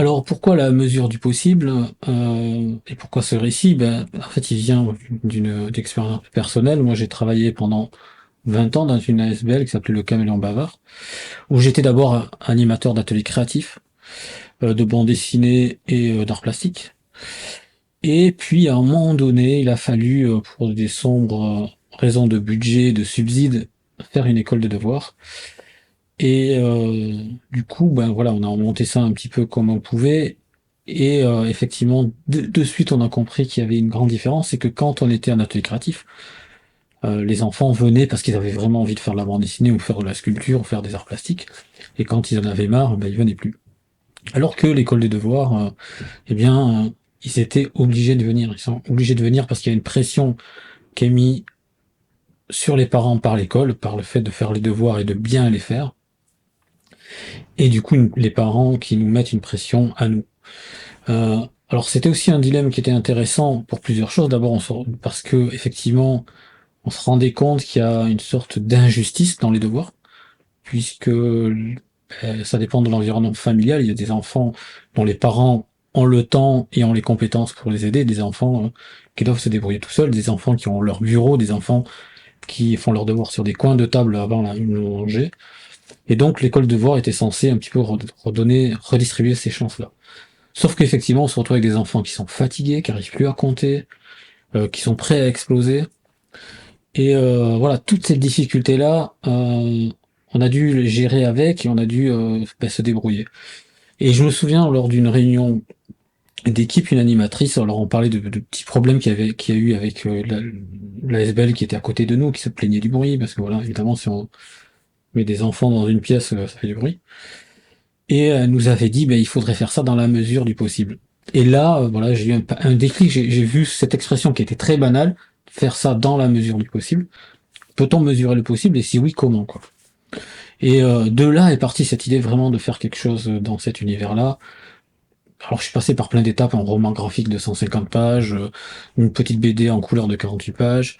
Alors pourquoi la mesure du possible, et pourquoi ce récit? En fait, il vient d'expérience personnelle. Moi, j'ai travaillé pendant 20 ans dans une ASBL qui s'appelait le Caméléon Bavard, où j'étais d'abord animateur d'ateliers créatifs, de bande dessinée et d'art plastique. Et puis à un moment donné, il a fallu, pour des sombres raisons de budget, de subsides, faire une école de devoirs. Et du coup, voilà, on a monté ça un petit peu comme on pouvait. Et effectivement, de suite, on a compris qu'il y avait une grande différence, c'est que quand on était en atelier créatif, les enfants venaient parce qu'ils avaient vraiment envie de faire de la bande dessinée ou faire de la sculpture ou faire des arts plastiques. Et quand ils en avaient marre, ils venaient plus. Alors que l'école des devoirs, eh bien, ils étaient obligés de venir. Ils sont obligés de venir parce qu'il y a une pression qui est mise sur les parents par l'école, par le fait de faire les devoirs et de bien les faire. Et du coup, les parents qui nous mettent une pression à nous. Euh, alors c'était aussi un dilemme qui était intéressant pour plusieurs choses. D'abord, parce que effectivement, on se rendait compte qu'il y a une sorte d'injustice dans les devoirs, puisque ça dépend de l'environnement familial. Il y a des enfants dont les parents ont le temps et ont les compétences pour les aider, des enfants qui doivent se débrouiller tout seuls, des enfants qui ont leur bureau, des enfants qui font leurs devoirs sur des coins de table avant la manger. Et donc l'école de devoirs était censée un petit peu redistribuer ces chances-là. Sauf qu'effectivement, on se retrouve avec des enfants qui sont fatigués, qui n'arrivent plus à compter, qui sont prêts à exploser. Et voilà, toutes ces difficultés-là, on a dû les gérer avec et on a dû se débrouiller. Et je me souviens, lors d'une réunion d'équipe, une animatrice, alors on parlait de petits problèmes qu'il y a eu avec la SBL qui était à côté de nous, qui se plaignait du bruit, parce que voilà, évidemment, si on met des enfants dans une pièce, ça fait du bruit. Et elle nous avait dit, il faudrait faire ça dans la mesure du possible. Et là, voilà, j'ai eu un déclic, j'ai vu cette expression qui était très banale, faire ça dans la mesure du possible. Peut-on mesurer le possible et si oui, comment quoi. Et de là est partie cette idée vraiment de faire quelque chose dans cet univers-là. Alors je suis passé par plein d'étapes, un roman graphique de 150 pages, une petite BD en couleur de 48 pages.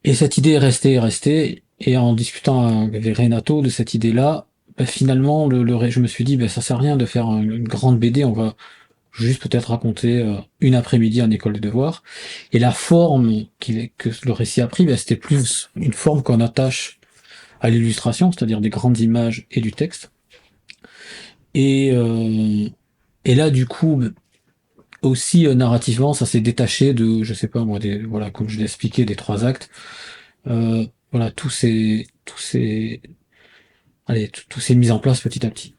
Et cette idée est restée, et en discutant avec Renato de cette idée-là, finalement, je me suis dit, ça sert à rien de faire une grande BD, on va juste peut-être raconter une après-midi en école de devoirs. Et la forme que le récit a pris, c'était plus une forme qu'on attache à l'illustration, c'est-à-dire des grandes images et du texte. Et, euh, et là, du coup, aussi narrativement, ça s'est détaché de, je sais pas moi, voilà, comme je l'ai expliqué, des trois actes. Voilà, tout s'est mis en place petit à petit.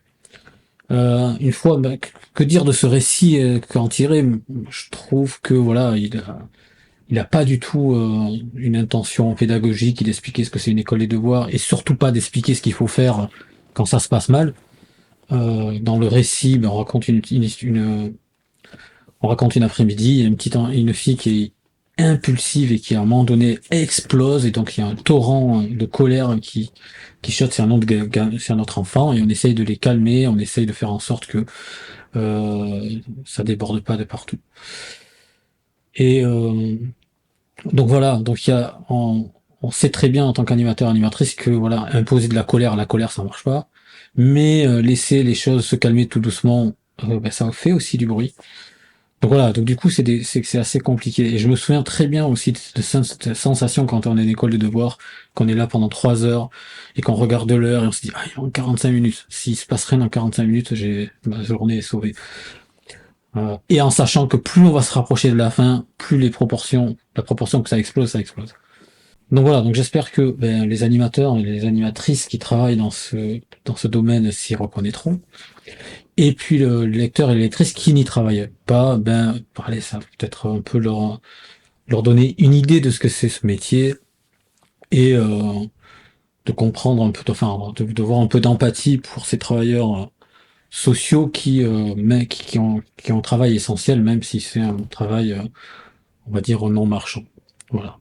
Une fois, que dire de ce récit qu'en tirer? Je trouve que voilà, il a pas du tout une intention pédagogique, d'expliquer ce que c'est une école des devoirs et surtout pas d'expliquer ce qu'il faut faire quand ça se passe mal. Dans le récit, on raconte une après-midi, il y a une fille qui est impulsive et qui à un moment donné explose et donc il y a un torrent de colère qui chiotte sur notre enfant et on essaye de les calmer, on essaye de faire en sorte que ça déborde pas de partout. Et donc voilà, donc on sait très bien en tant qu'animateur, animatrice que voilà, imposer de la colère ça marche pas, mais laisser les choses se calmer tout doucement, ça fait aussi du bruit. Donc voilà, donc du coup c'est assez compliqué. Et je me souviens très bien aussi de cette sensation quand on est en école de devoirs, qu'on est là pendant 3 heures et qu'on regarde l'heure et on se dit il manque 45 minutes. S'il se passe rien dans 45 minutes, ma journée est sauvée. Et en sachant que plus on va se rapprocher de la fin, plus la proportion que ça explose, ça explose. Donc voilà, donc j'espère que les animateurs et les animatrices qui travaillent dans ce domaine s'y reconnaîtront. Et puis le lecteur et les lectrices qui n'y travaillent pas, parler ça peut-être un peu leur donner une idée de ce que c'est ce métier et de comprendre un peu, enfin de voir un peu d'empathie pour ces travailleurs sociaux qui ont un travail essentiel, même si c'est un travail, on va dire, non marchand. Voilà.